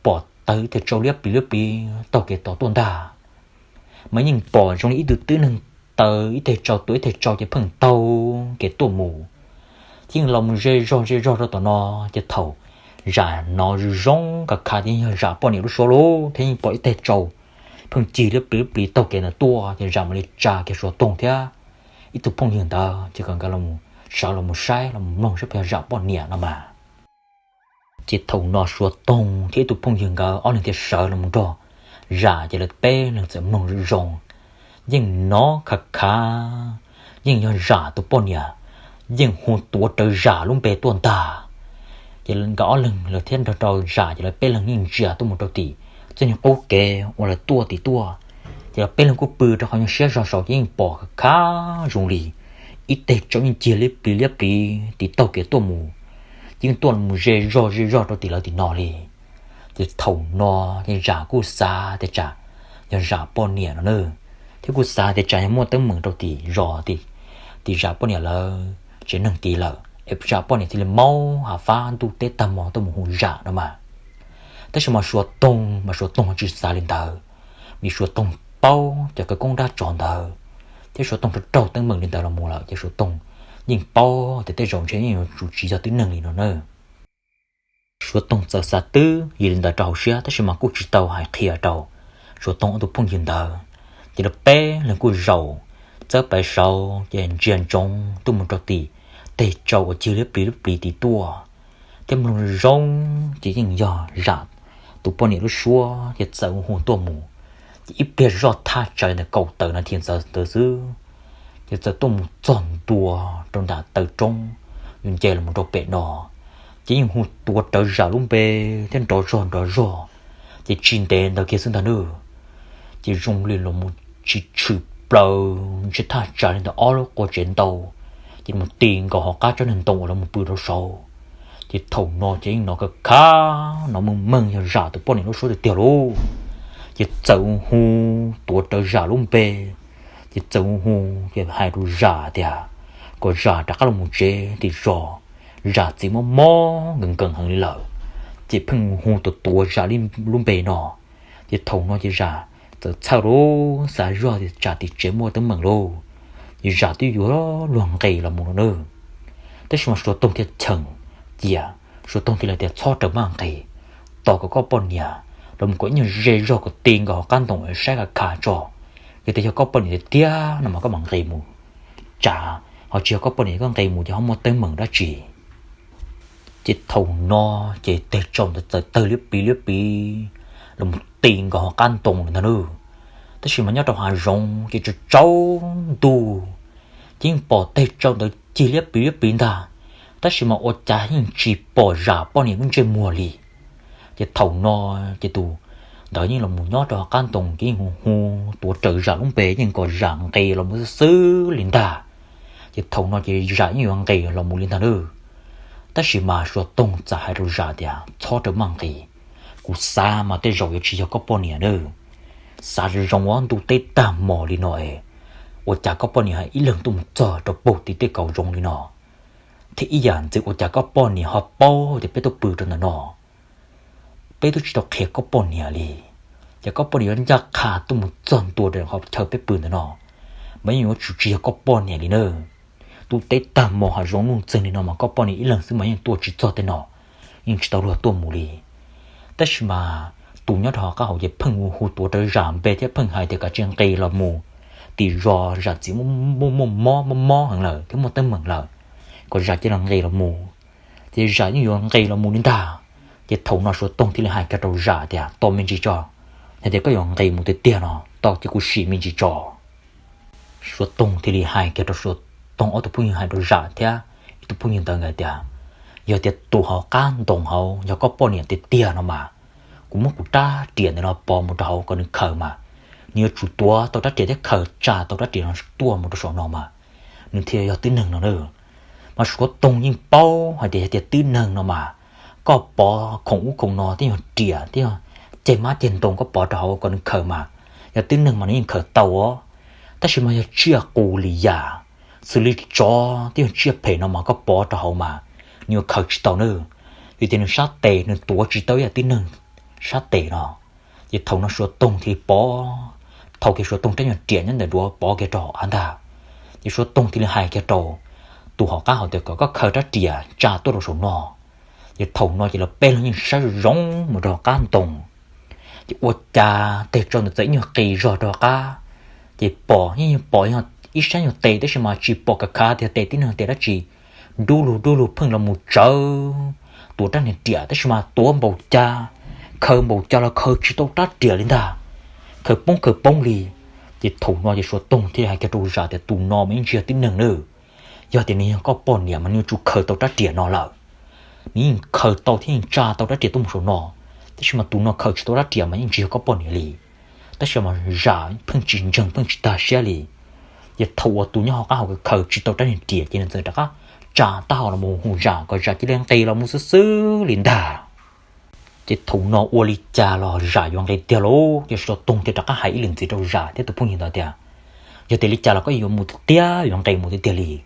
[SPEAKER 1] bỏ tới tê trâu liếc bị tao cái tao tuần ta mấy nhìn bỏ trong ít được tứ nâng tới ít tê trâu tuổi tê trâu chỉ phẳng tao cái tuổi mù nhưng lòng rê ro tao nó chỉ thầu ra nó rong cả khá đi ra bao nhiêu lúc số lô thế nhưng bỏ ít tê trâu phẳng chỉ là bị tao cái là tua thì ra mà đi trả cái số tông thế ít tụ phong hiện ta chỉ cần cái lòng sao là một sai là một nông sẽ phải ra bao nhiêu nào mà chỉ thầu nó số tông thì tụ phong hiện cái anh thì sợ là một trò ra chỉ là bé là sẽ nông rong nhưng nó khá nhưng nhờ ra tụ bao nhiêu nhưng hồn tua trời ra luôn bé tuần ta chỉ lần gõ lần là thiên trời ra chỉ là bé lần nhìn ra tụ một đầu tỷ cho nên ok hoặc là tua tỷ tua chỉ là bé lần của bự cho họ những xe rõ nhưng bỏ khá rung lì ít tệ cho những chia liếp tỷ tàu kia tua mù nhưng tuần mù rê rõ cho tỷ là tỷ nọ lì thì thầu nọ thì ra của xa thì trả nhưng ra bao nhiêu nữa thì của xa thì trả những mua tới mừng đầu tỷ rõ thì ra bao nhiêu là chỉ nâng tỷ là ép ra bao nhiêu thì là mau hà pha tu tết tam mò tu một hùng ra đó mà thế mà số tông chỉ xa lên tờ vì số tông bao cho cái con đã chọn tờ thế số tông trâu tới mừng lên tờ là mua lại cho số tông nhưng bao thì tới rộng chế nhiều chủ chỉ cho tới nâng lên nữa số tông giờ xa tư gì lên tờ trâu xía thế mà cũng chỉ tàu hay khía trâu số tông tôi phong hiện tờ chỉ là bé lên của giàu giờ bé sau chuyện trong tôi một trâu tỷ để trâu ở chia lớp tí tua thêm một rong chỉ những giò rạt tụ bao nhiêu lúc xua thì sợ hồn tua mù chỉ ít biết rõ tha trời là cầu tờ là thiên giờ tờ dư thì giờ tua mù tròn tua trong đã tờ trong nhưng chơi là một đồ bể nọ chỉ những hồn tua trời ra luôn bề thêm đó rồi chỉ chín đèn đầu kia xuống ta nữa chỉ rung lên là một chỉ chữ bầu chỉ tha trời là all của chiến đấu chỉ một tiền của họ cá cho nên tông là một bự đâu sâu chỉ thầu nó chỉ nó cái cá nó mừng cho ra từ bao nhiêu nó số được tiền luôn chỉ dầu hu tuổi trời ra luôn bề chỉ dầu hu chỉ hai đôi ra thì có ra đã có một chế thì ra chỉ mò gần hơn đi lợ chỉ phun hu tuổi ra luôn bề nó chỉ thầu nó chỉ ra từ sau đó xả ra thì trả thì chế mua tấm mừng luôn chỉ ra thì vừa luồng cây là một nữa thế mà số tông thiệt chừng dạ số tông thì là để cho trở mang thì tao có bọn nhà đồng có những rê rô của tiền của họ can tổng ở sai cả trò thì để cho có bọn nhà tia nó mà có bằng cây mù chả họ chưa có bọn nhà con cây mù thì không một tên mừng đã chỉ thầu no chỉ để trồng từ liếp bí là một tiền của họ can tổng nữa nữa thế mà nhớ trong hàng rong chỉ trâu tu chính bỏ tay trồng từ chỉ liếp bí ta tất nhiên mà ở cha hình chỉ bỏ ra bao nhiêu cũng chơi mua lì, cái thầu no cái tù, đó như là một nhót cho can tổng cái hù tuổi trời ra luôn bé nhưng còn rạng cây là một xứ linh ta, cái thầu no chỉ ra nhiều cây là một linh ta nữa, tất nhiên mà số tổng trả hai đôi ra thì cho được mang cây, cú xa mà tới rồi chỉ có bao nhiêu nữa, xa rồi trong quán tụ tới tam mò đi nói, ở cha có bao nhiêu ít lần tụ chờ cho bột thì tới cầu rong đi nọ. Thì ý dạng chỉ có chả có bọn này họ bao thì bé tôi bự trong nó bé tôi chỉ đọc khẽ có bọn này đi chả có bọn này nó khá tôi một tròn tuổi để họ chờ bé bự nó mấy người chủ chỉ có bọn này đi nữa tôi thấy tạm mò họ giống luôn chân đi nó mà có bọn này ít lần xưa mấy người tôi chỉ cho tên nó nhưng chỉ tao được tôi mù đi tất mà tụi nhớ họ các họ về phăng hù tuổi tới giảm bé thế phăng hai thì cả trên cây là mù thì rò ra chỉ mò hàng lời cái một tên mừng lời có ra chỉ là ngày là mù thì ra như ngày là mù nên ta thì thầu nó số tông thì là hai cái đầu ra thì to mình chỉ cho thì có những ngày mù thì tiền nó to thì cũng xì mình chỉ cho số tông thì là hai cái đầu số tông ở tụ phun hai đầu ra thì tụ phun tao ngày thì giờ thì tụ họ can đồng họ giờ có bao nhiêu thì tiền nó mà cũng muốn cũng ta tiền nó bỏ một đầu còn khờ mà như chủ tua tao đã tiền để khờ trả tao đã tiền nó tua một số nó mà nên thì giờ tin nó nữa mà số tông nhưng bao hay để tin nó mà có bỏ không nó thì tiền thì chạy má tiền tông có bỏ đầu còn khờ mà giờ tin mà nó khờ tàu á ta chỉ mà chia cổ lì giả xử lý cho thì chia phải nó mà có bỏ đầu mà nhiều khờ chỉ tàu nữa vì tiền nó sát tệ nên tua chỉ tới là tin sát tệ nó thì thầu nó số tông thì bỏ thầu cái số tông trái nhận tiền nhân để đua bỏ cái trò anh ta thì số tông thì là hai cái trò tụ họ cá họ được có khởi ra tiền trả tôi đồ số nọ thì thầu nó chỉ là bên là những sao giống một trò can tông thì ôi cha tệ trò nó dễ như kỳ rồi trò cá thì bỏ như ít sáng như tệ đấy mà chỉ bỏ cả cá thì tệ tí nữa tệ đó chỉ đu lù phun là một chợ tụ ra này tiền đấy mà tụ bầu cha khơi bầu cha là khơi chỉ tao tát tiền lên ta khơi bông lì thì thủ nó thì số tung thì hai cái đồ giả thì tụ nó mới chưa tính nữa giờ thì này có bọn nhà mà như chú khơi tao tát tiền nó là mình khơi tao thì cha tao tát tiền tung số nó thế mà tụ nó khơi chỉ tao tát tiền mà nhưng chưa có bọn nhà lì thế mà giả phun chín chân phun chỉ ta xe lì giờ thủ tụ nhau có học khơi chỉ tao tát tiền cho nên giờ đã trả tao là một hùng giả còn giả chỉ đang tây là một sứ liền đà chỉ thủ nó uo li cha lo giả dùng cái tiêu lô chỉ số tung thì các hải liền gì đâu giả thế tụi phun hiện tại giờ thì li cha là có dùng một tia dùng cái một tia li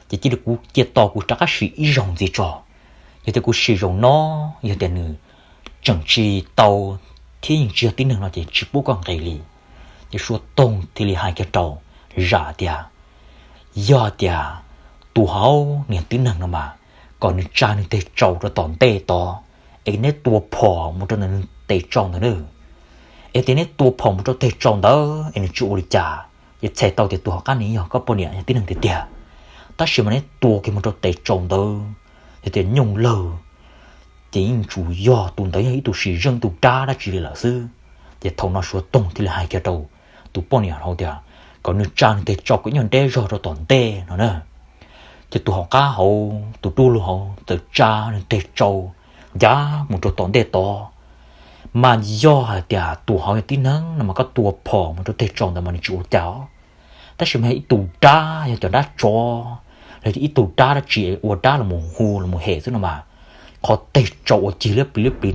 [SPEAKER 1] chỉ được cú chia to cú các sĩ dùng gì cho giờ thì cú sử dụng nó giờ thì nữa chẳng chỉ tàu thì những chưa tin được nó chỉ bố con cái li chỉ số tung thì li hai cái tàu giả thì giờ thì tụ hậu niềm tin năng mà còn cha nên tê trâu rồi tòn tê to ấy nét tua phò một trong nên tê trâu nữa ấy thế nét tua phò một trong tê trâu đó ấy chủ đi trả ấy xe tàu thì tua cái này có bao nhiêu tin năng thì tiệt ta xem mà nét tua cái một trong tê trâu đó thì thế nhung lờ chỉ chủ do tuần tới ấy tụ sĩ dân tụ cha đã chỉ là sư thì thầu nó số tung thì là hai cái đầu tụ bao nhiêu hậu tiệt còn nếu cha nên tê trâu cái nhân tê rồi tòn tê nó nữa thì tụ họ cá hậu tụ tu lu hậu từ cha nên tê trâu giá một chỗ tòn tê to mà do thì tụ họ tí nắng mà có tụ phò một chỗ tê trâu mà mình chịu cháu ta xem hay tụ cha thì tụ đã cho rồi thì tụ cha đã chỉ ở cha là một hồ là một hệ chứ mà có tê trâu chỉ lớp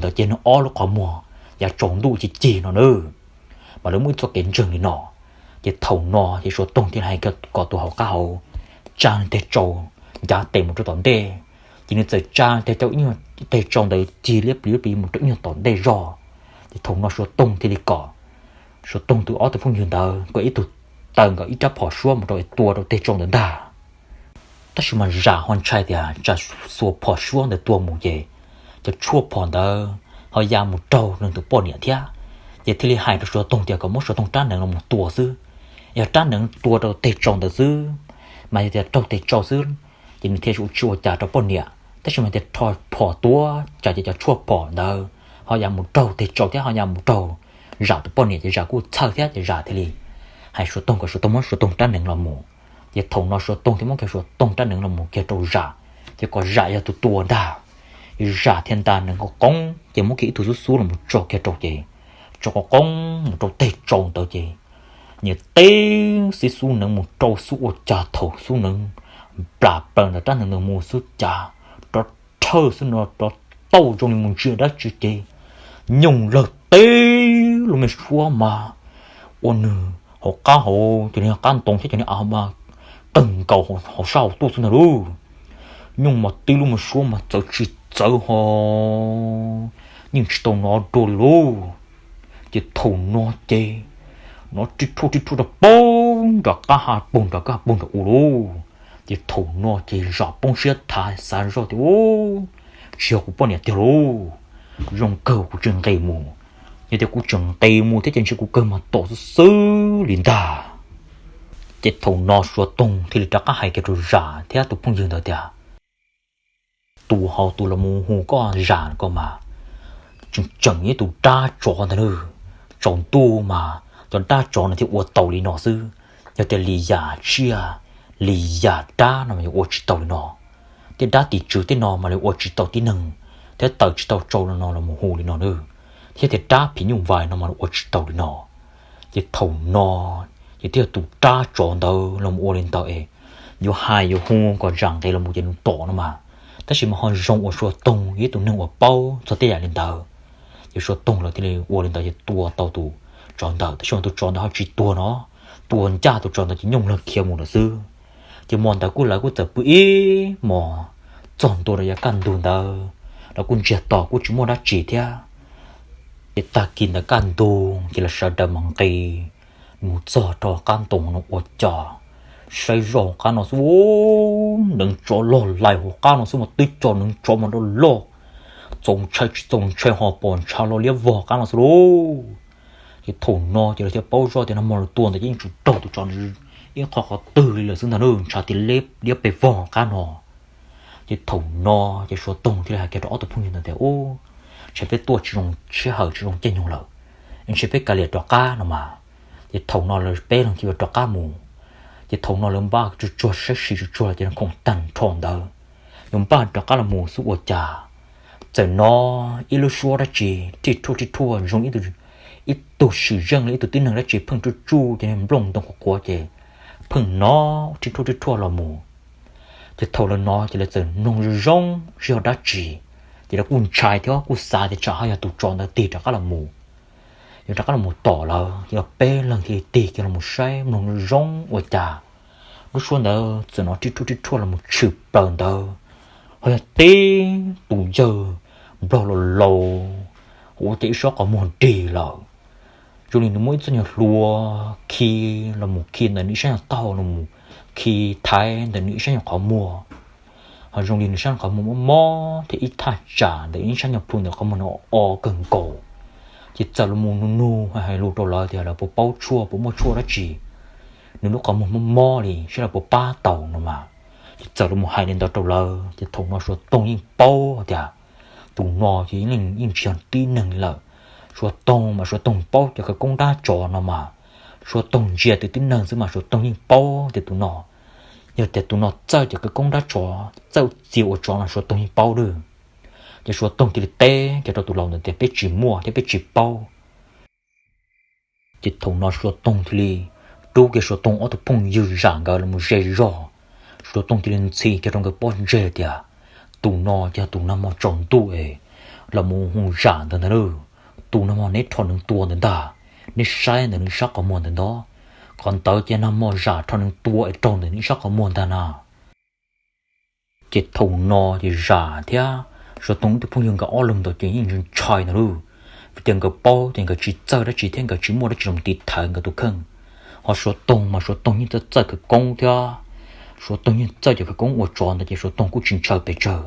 [SPEAKER 1] tao trên nó ó nó có mùa và trồng đủ chỉ nó nữa mà nếu muốn cho kiến trường thì nọ thì thầu nọ thì số tông thì hay có tụ họ cá hậu cha tê trâu giá tê một chỗ tòn tê chỉ nên giờ cha tê trâu như tê trâu đấy chỉ liếp một chỗ như tòn tê rò thì thùng nó số tung thì đi cỏ số tung từ ó từ phong hiền tờ có ít từ tờ có ít chấp họ xua một rồi tua đâu tê trâu đến ta ta chỉ mà giả hoàn trai thì cha xua họ xua để tua một gì cho chua phòn tờ họ ra một trâu nên từ bỏ nhẹ thế vậy thì hai số tung thì có một số tung trán là một tua sư giờ trán là tua đâu tê trâu được sư mà giờ trâu tê trâu sư chỉ mình theo chua trả cho bọn nhẹ thế mà để thò phò tua trả cho chua phò đâu họ làm một trâu thì trâu thế họ làm một trâu rào tụi bọn nhẹ thì rào cũng thao thế thì rào thế li hai số tông món số tông trắng nừng là mù giờ thùng nó số tông thì món cái số tông trắng nừng là mù cái trâu rào thì có rào cho tụi tua đào rào thiên ta nừng có công chỉ món kỹ tụi số là một trâu cái trâu gì trâu có công một trâu tê trâu đâu gì như tê xí su nừng một trâu su trả thầu su nừng bà bần là trắng nừng mù su trả đó thơ su nó đó tàu trong mình chưa đã chưa gì nhung lợt tê luôn mình xua mà ôn họ cá họ cho nên cá tông thế cho nên mà từng cầu họ sao tôi xin rồi nhưng mà tí luôn mà xua mà chờ chỉ chờ họ nhưng chỉ tao nó đồ luôn chỉ thầu nó chê nó chỉ thu được bông được cá hạt bông được u chỉ thầu nó chê rõ bông xếp thải sản rồi thì ô chiều của bọn nhà tiêu lô dùng cầu của trường cây mù như thế của trường tây mù thế chân của cơ mà tổ sư liền ta chết thầu nó số tung thì đã có hai cái đồ giả thế tụi phong dương đó tụ họ tụ là mù hù có giản có mà chẳng như tụ ta chọn nữa chọn tu mà chọn ta chọn thì uất tàu đi nọ sư giờ thì lì giả chia lì giả ta nó mà uất chỉ tàu đi nọ thì đã thì chữ thì nọ mà lại uất chỉ tàu tí nừng thế tàu chỉ tàu trâu nó là mù hù đi nọ nữa thế thì ta phí nhung vài nó mà uất chỉ tàu đi nọ thì thầu nọ thì tiêu tụ ta chọn đâu là một lên tàu ấy yo hai yo hung còn rằng đây là một chuyện tổ nó mà ta chỉ mà họ rong ở số tông với tụ nâng ở bao cho tới lên tàu yo số tông là thì lên tàu thì tua tàu tụ chọn tàu thì tụ chọn họ chỉ tua nó tuần cha tụ chọn tàu chỉ nhung là kia một là sư chỉ mòn tàu cũng lại cũng tập bự mò chọn tua là căn đồn tàu là cũng chết tàu cũng chỉ muốn đã chỉ theo để ta kinh là căn đồn chỉ là sao đầm bằng cây một giờ trò căn tông nó ở trò say rò căn nó xuống đừng cho lo lại hồ căn nó xuống một tí cho đừng cho mà nó lo trồng chơi họ bòn chao lo liếc vỏ căn nó xuống cái thùng nó chỉ là theo bao giờ thì nó mòn tuôn thì những chủ đầu tụi chọn những họ từ là xưng là đường chao thì liếc bề vỏ căn nó cái thùng nó cái số tông thì là cái đó tụi phong như thế ô chỉ biết tua chỉ dùng chỉ hở chỉ dùng chân dùng lợn anh chỉ biết cả liệt trò cá nó mà cái thùng nó là bé lần chỉ trò cá mù cái thùng nó lớn ba chuột sẽ xì chuột thì nó không tàn tròn đâu nhưng ba trò cá là mù xuống ở trà giờ nó ít lúc xua ra chỉ thua dùng ít tổ sử dụng lấy tổ tin năng ra chỉ phun chu cho nên lồng đồng của chị phun nó chỉ thua là mù cái thùng là nó chỉ là giờ nông rong rau đá chỉ thì là cuốn chai theo cuốn xa thì chả hay là tụ tròn là tì trò cá là mù nhưng trò cá là mù tỏ là giờ bé lần thì tì cái là một say nông rong ở trà lúc xuân đó giờ nó chỉ thua là một chữ bờn đó hay là tì tụ giờ lâu của chỉ số có một trì là cho nên nó mới rất nhiều lúa khi là một khi là những sáng tàu là một khi thái là những sáng có mùa họ dùng những sáng có mùa mò thì ít thà trả để những sáng nhập phun được có một nó o cần cổ chỉ giờ là một nu hay lúa đồ lại thì là bộ bao chua bộ mua chua đó chỉ nếu nó có một mò thì sẽ là bộ ba tàu nữa mà chỉ giờ là một hai nên đó đồ lại thì thùng nó số tông những bao thì tụ nọ thì những chuyện tin năng là số tông bao cho cái công đa trò nó mà số tông chia từ tin năng chứ mà số tông những bao thì tụ nọ giờ thì tụ nọ chơi cho cái công đa trò chơi chịu trò là số tông những bao được thì số tông thì tê cho tụ lòng thì biết chỉ mua thì biết chỉ bao thì thùng nọ số tông thì đủ cái số tông ở tụ phong dư dạng cái là một dễ rõ số tông thì lên xì cho trong cái bao dễ thì tụ nó cho tụ nó tròn tụ ấy là một hùng giản thật nữa tụ nó nét thon những tua đến ta nét sai đến những sắc có mòn đến đó còn tới cho nó giả thon những tua ấy tròn đến những sắc có mòn ta nào cái thùng nó thì giả thế rồi tụng thì phong dùng cái ó lưng đó chỉ những chai nữa tiền cái bao tiền cái chỉ chơi đó chỉ tiền cái chỉ mua đó chỉ dùng tịt thằng cái tụ khăng họ số tụng mà số tụng như chơi cái công theo số tông như chơi cho cái công của tròn thì số tông cũng chỉnh chơi để chờ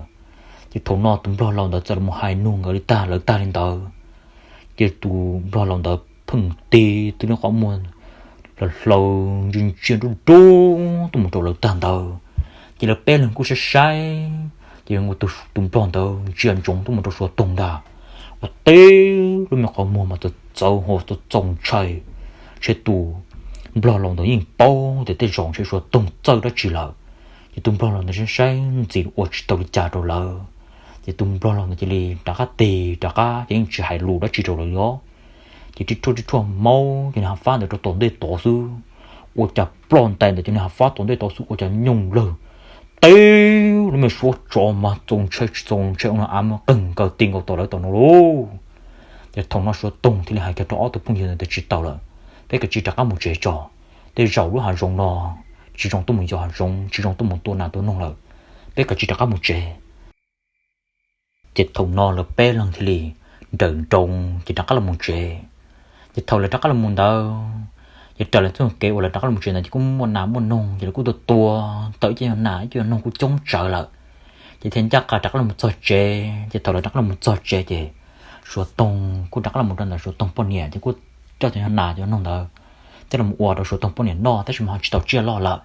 [SPEAKER 1] thì thằng nó tụm lo lòng đó chơi một hai nung ở ta lỡ ta lên đó thì tụm lo lòng đó phừng tì tụi nó có muốn là lâu dừng chuyện đúng tụm một chỗ lỡ ta đó thì là bé lần cũng sẽ sai thì người tụm lo đó chuyện chúng tụm một chỗ số tông đó và tê rồi mà có mua mà tụi cháu hồ tụi trồng chơi chơi tụ bao lòng đó nhìn bao để tới rong chơi số tung chơi đó chỉ là thì tung bao lòng nó sẽ sáng chỉ ở tàu trả đồ là thì tung bao lòng nó chỉ là đã cá tì đã cá những chỉ hải lù đó chỉ đồ là đó thì chỉ cho mau thì họ phát được cho tổn đề tổ sư ở chả plon tay để cho họ phát tổn đề tổ sư ở chả nhung lơ tiêu nó mới số cho mà trông chơi nó ám từng cái tiền của tổ lại tổ nó luôn thì thằng nó số tung thì là hai cái đó tôi không hiểu được chỉ tàu là bây giờ chỉ đặt một chế trò để giàu lúc hàng rong nó chỉ trong tôi mình giàu hàng rong chỉ trong tôi một tôi nào tôi nông lợi bây giờ chỉ đặt một chế chế thùng nó là bé lần thì lì đợn trồng chỉ đặt là một chế chế thầu là đặt là một đâu chế trở lại tôi kêu là đặt là một chế này chỉ cũng muốn nào muốn nông chỉ là cũng tua tới cho nãy cho nông cũng chống trở lại chỉ thêm chắc là đặt là một trò chế chế thầu là đặt là một trò chế chế số tông cũng đặt là một lần là số tông bao nhiêu thì cũng cho thì nãy cho nông đâu thế là một quả đó số tông bao nhiêu no thế mà chỉ tao chia lo lại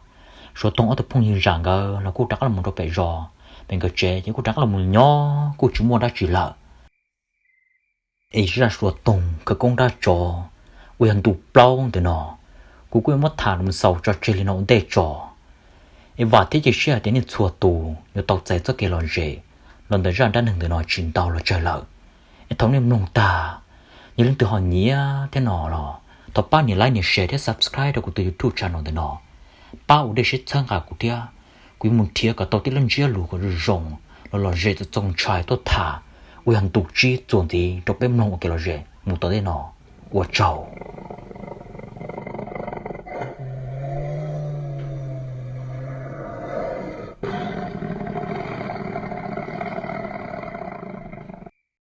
[SPEAKER 1] số tông ở tập phong như rằng là cũng đặt là một đồ bể rò bên cái trẻ những cô trắng là một nhỏ cô chú mua đã chỉ lợ ấy ra sủa tùng cái con đã trò quay hàng tụ bao từ nó cô quên mất thả một sầu cho chơi lên nó để trò ấy và thế chỉ xe đến những chùa tù nhiều tàu chạy cho cái lòn rể lần tới ra đã nâng từ nó chín tàu là chơi lợ ấy thống niệm nông ta như lên từ họ nhía thế nó rồi tao ba nhiều like nhiều share thế subscribe được của từ YouTube channel từ nó ba ở đây sẽ tham gia của tia quý muốn thiệt cả tao tí lên chia lù của rồng là rể cho trong trái tôi thả quý hàng tụ chi chuẩn thì trong bếp nông cái là rể một tao đây nó 我找。